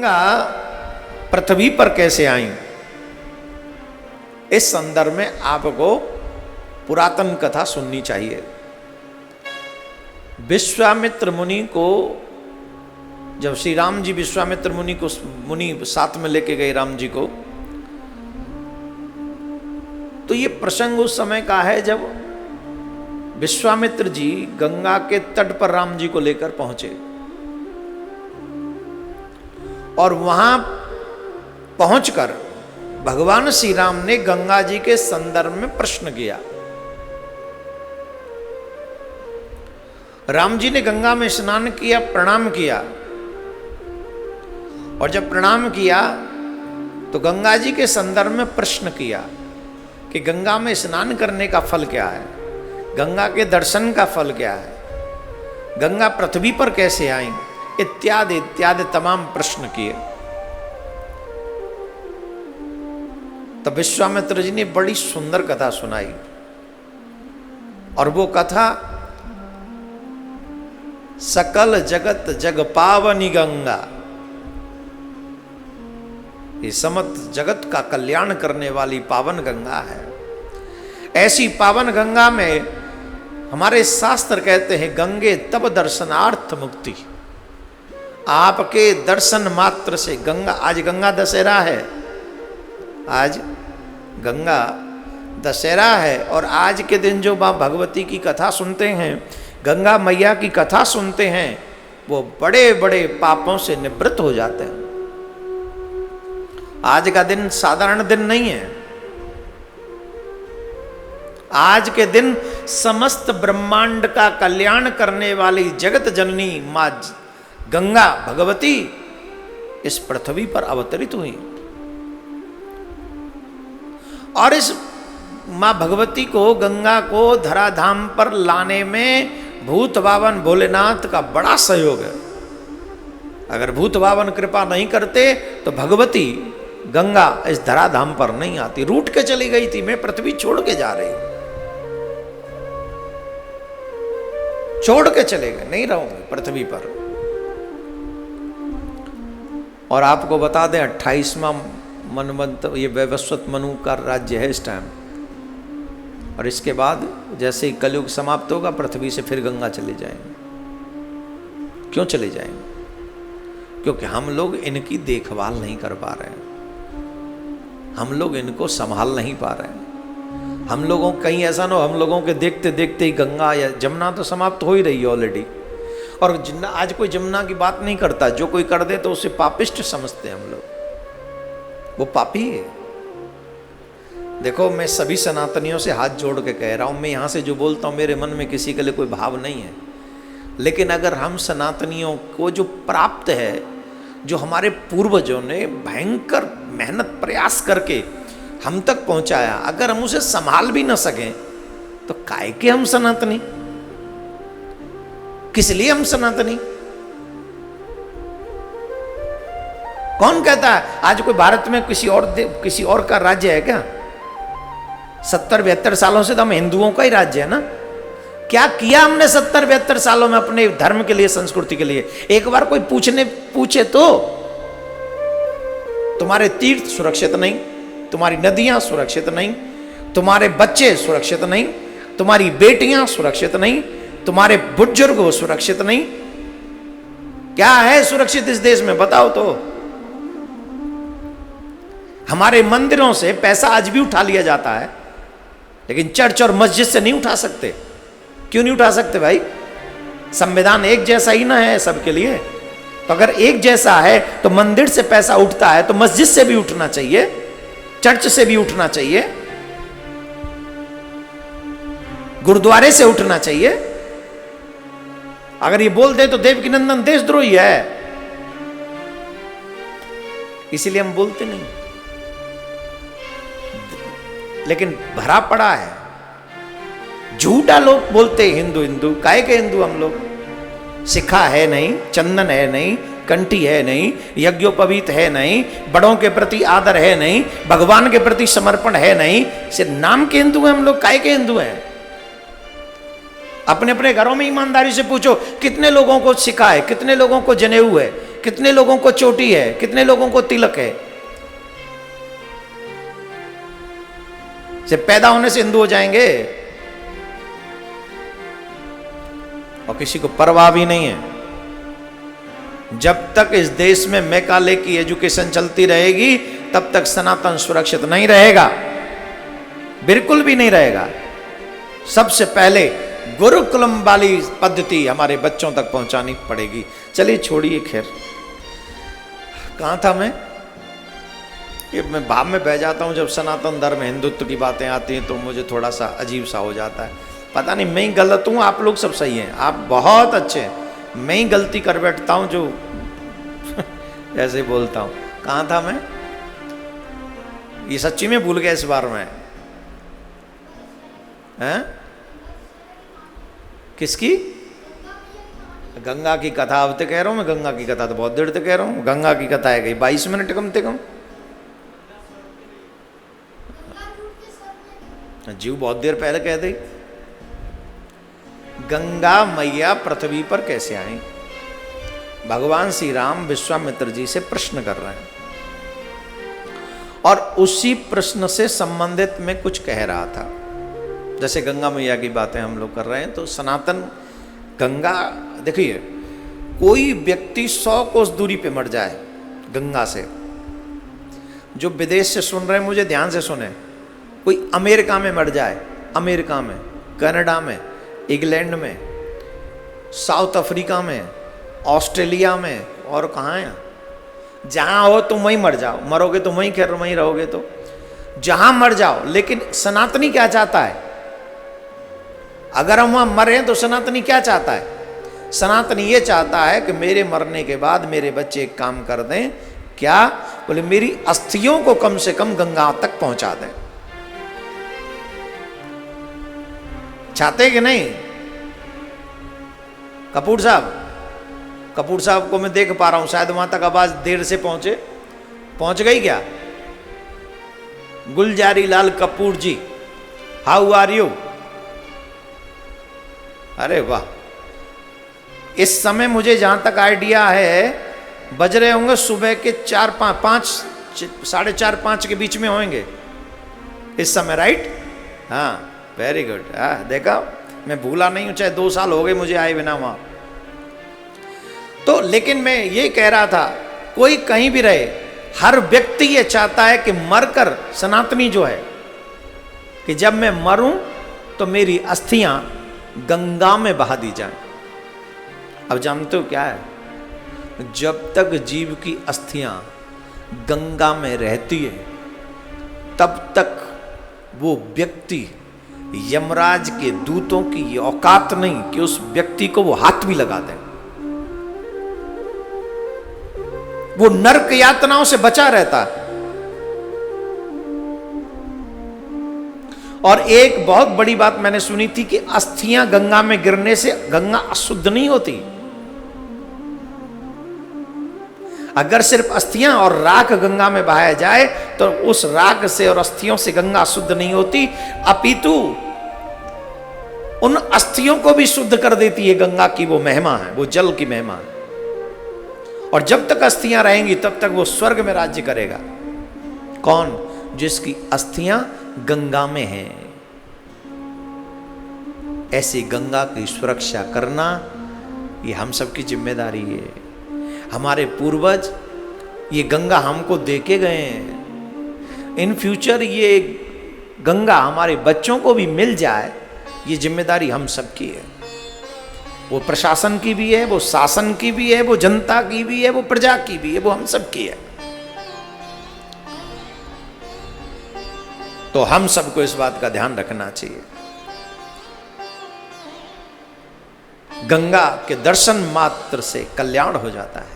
गंगा पृथ्वी पर कैसे आई, इस संदर्भ में आपको पुरातन कथा सुननी चाहिए। विश्वामित्र मुनि को जब श्री राम जी विश्वामित्र मुनि साथ में लेके गए राम जी को, तो ये प्रसंग उस समय का है जब विश्वामित्र जी गंगा के तट पर राम जी को लेकर पहुंचे और वहां पहुंचकर भगवान श्री राम ने गंगा जी के संदर्भ में प्रश्न किया। राम जी ने गंगा में स्नान किया, प्रणाम किया, और जब प्रणाम किया तो गंगा जी के संदर्भ में प्रश्न किया कि गंगा में स्नान करने का फल क्या है, गंगा के दर्शन का फल क्या है, गंगा पृथ्वी पर कैसे आई, इत्यादि इत्यादि तमाम प्रश्न किए। तब विश्वामित्र जी ने बड़ी सुंदर कथा सुनाई, और वो कथा सकल जगत जग पावनी गंगा, ये समस्त जगत का कल्याण करने वाली पावन गंगा है। ऐसी पावन गंगा में हमारे शास्त्र कहते हैं गंगे तब दर्शनार्थ मुक्ति, आपके दर्शन मात्र से गंगा, आज गंगा दशहरा है, आज गंगा दशहरा है, और आज के दिन जो माँ भगवती की कथा सुनते हैं, गंगा मैया की कथा सुनते हैं, वो बड़े बड़े पापों से निवृत्त हो जाते हैं। आज का दिन साधारण दिन नहीं है, आज के दिन समस्त ब्रह्मांड का कल्याण करने वाली जगत जननी माँ गंगा भगवती इस पृथ्वी पर अवतरित हुई, और इस माँ भगवती को, गंगा को धराधाम पर लाने में भूत बावन भोलेनाथ का बड़ा सहयोग है। अगर भूत बावन कृपा नहीं करते तो भगवती गंगा इस धराधाम पर नहीं आती। रूठ के चली गई थी, मैं पृथ्वी छोड़ के जा रही हूं, छोड़ के चले गए, नहीं रहूंगे पृथ्वी पर। और आपको बता दें 28वां मनवंत, ये वैवस्वत मनु का राज्य है इस टाइम, और इसके बाद जैसे ही कलयुग समाप्त होगा पृथ्वी से फिर गंगा चले जाएंगे। क्यों चले जाएंगे? क्योंकि हम लोग इनकी देखभाल नहीं कर पा रहे हैं, हम लोग इनको संभाल नहीं पा रहे हैं। हम लोगों कहीं ऐसा ना हो हम लोगों के देखते देखते ही गंगा या जमुना तो समाप्त हो ही रही है ऑलरेडी, और आज कोई जमुना की बात नहीं करता, जो कोई कर दे तो उसे पापिष्ट समझते हैं हम लोग, वो पापी है। देखो मैं सभी सनातनियों से हाथ जोड़ के कह रहा हूं, मैं यहां से जो बोलता हूं मेरे मन में किसी के लिए कोई भाव नहीं है, लेकिन अगर हम सनातनियों को जो प्राप्त है, जो हमारे पूर्वजों ने भयंकर मेहनत प्रयास करके हम तक पहुंचाया, अगर हम उसे संभाल भी ना सकें तो काहे के हम सनातनी, किस लिए हम सनातनी? कौन कहता है आज कोई भारत में किसी और का राज्य है क्या? 70-72 सालों से तो हम हिंदुओं का ही राज्य है ना। क्या किया हमने 70-72 सालों में अपने धर्म के लिए, संस्कृति के लिए? एक बार कोई पूछे तो तुम्हारे तीर्थ सुरक्षित नहीं, तुम्हारी नदियां सुरक्षित नहीं, तुम्हारे बच्चे सुरक्षित नहीं, तुम्हारी बेटियां सुरक्षित नहीं, तुम्हारे बुजुर्ग सुरक्षित नहीं। क्या है सुरक्षित इस देश में बताओ तो? हमारे मंदिरों से पैसा आज भी उठा लिया जाता है, लेकिन चर्च और मस्जिद से नहीं उठा सकते। क्यों नहीं उठा सकते भाई? संविधान एक जैसा ही ना है सबके लिए। तो अगर एक जैसा है तो मंदिर से पैसा उठता है तो मस्जिद से भी उठना चाहिए, चर्च से भी उठना चाहिए, गुरुद्वारे से उठना चाहिए। अगर ये बोल दे तो देवकीनंदन देशद्रोही है, इसीलिए हम बोलते नहीं, लेकिन भरा पड़ा है झूठा। लोग बोलते हिंदू हिंदू, काहे के हिंदू हम लोग? शिखा है नहीं, चंदन है नहीं, कंठी है नहीं, यज्ञोपवीत है नहीं, बड़ों के प्रति आदर है नहीं, भगवान के प्रति समर्पण है नहीं, सिर्फ नाम के हिंदू हैं हम लोग। काहे के हिंदू हैं? अपने अपने घरों में ईमानदारी से पूछो कितने लोगों को शिखा है, कितने लोगों को जनेऊ है, कितने लोगों को चोटी है, कितने लोगों को तिलक है। सिर्फ पैदा होने से हिंदू हो जाएंगे और किसी को परवाह भी नहीं है। जब तक इस देश में मैकाले की एजुकेशन चलती रहेगी तब तक सनातन सुरक्षित नहीं रहेगा, बिल्कुल भी नहीं रहेगा। सबसे पहले गुरुकुलम वाली पद्धति हमारे बच्चों तक पहुंचानी पड़ेगी। चलिए छोड़िए, खैर कहां था मैं? ये मैं भाव में बह जाता हूं जब सनातन धर्म हिंदुत्व की बातें आती हैं तो मुझे थोड़ा सा अजीब सा हो जाता है। पता नहीं मैं ही गलत हूं, आप लोग सब सही हैं, आप बहुत अच्छे हैं, मैं ही गलती कर बैठता हूं जो ऐसे बोलता हूं। कहां था मैं? ये सच्ची में भूल गया इस बार में। हैं? किसकी? गंगा की कथा। अब तो कह रहा हूं मैं, गंगा की कथा तो बहुत देर से कह रहा हूं। गंगा की कथा है गई 22 मिनट कम से कम। जीव बहुत देर पहले कह दी। गंगा मैया पृथ्वी पर कैसे आई? भगवान श्री राम विश्वामित्र जी से प्रश्न कर रहे हैं और उसी प्रश्न से संबंधित में कुछ कह रहा था। जैसे गंगा मैया की बातें हम लोग कर रहे हैं तो सनातन गंगा, देखिए कोई व्यक्ति 100 कोस दूरी पे मर जाए गंगा से, जो विदेश से सुन रहे हैं मुझे ध्यान से सुने, कोई अमेरिका में मर जाए, अमेरिका में, कनाडा में, इंग्लैंड में, साउथ अफ्रीका में, ऑस्ट्रेलिया में, और कहाँ है, जहाँ हो तुम वहीं मर जाओ, मरोगे तो वहीं, खैर वहीं रहोगे तो जहाँ मर जाओ। लेकिन सनातनी क्या चाहता है? अगर हम वहाँ मरे तो सनातनी क्या चाहता है? सनातनी ये चाहता है कि मेरे मरने के बाद मेरे बच्चे एक काम कर दें, क्या? बोले मेरी अस्थियों को कम से कम गंगा तक पहुंचा दें। चाहते कि नहीं? कपूर साहब को मैं देख पा रहा हूं, शायद वहां तक आवाज देर से पहुंच गई क्या? गुलजारी लाल कपूर जी, हाउ आर यू? अरे वाह, इस समय मुझे जहां तक आइडिया है बज रहे होंगे सुबह के 4:30 के बीच में होंगे इस समय, राइट? हाँ, वेरी गुड। देखा, मैं भूला नहीं हूं, चाहे 2 साल हो गए मुझे आए बिना वहां। तो लेकिन मैं ये कह रहा था, कोई कहीं भी रहे, हर व्यक्ति ये चाहता है कि मरकर सनातनी जो है कि जब मैं मरूं तो मेरी अस्थियां गंगा में बहा दी जाएं। अब जानते हो क्या है? जब तक जीव की अस्थियां गंगा में रहती है तब तक वो व्यक्ति, यमराज के दूतों की ये औकात नहीं कि उस व्यक्ति को वो हाथ भी लगा दें। वो नरक यातनाओं से बचा रहता है। और एक बहुत बड़ी बात मैंने सुनी थी कि अस्थियां गंगा में गिरने से गंगा अशुद्ध नहीं होती। अगर सिर्फ अस्थियां और राख गंगा में बहाया जाए तो उस राख से और अस्थियों से गंगा शुद्ध नहीं होती, अपितु उन अस्थियों को भी शुद्ध कर देती है। गंगा की वो महिमा है, वो जल की महिमा है। और जब तक अस्थियां रहेंगी तब तक वो स्वर्ग में राज्य करेगा। कौन? जिसकी अस्थियां गंगा में हैं। ऐसी गंगा की सुरक्षा करना ये हम सबकी जिम्मेदारी है। हमारे पूर्वज ये गंगा हमको देके गए हैं। इन फ्यूचर ये गंगा हमारे बच्चों को भी मिल जाए, ये जिम्मेदारी हम सबकी है। वो प्रशासन की भी है, वो शासन की भी है, वो जनता की भी है, वो प्रजा की भी है, वो हम सबकी है। तो हम सबको इस बात का ध्यान रखना चाहिए। गंगा के दर्शन मात्र से कल्याण हो जाता है।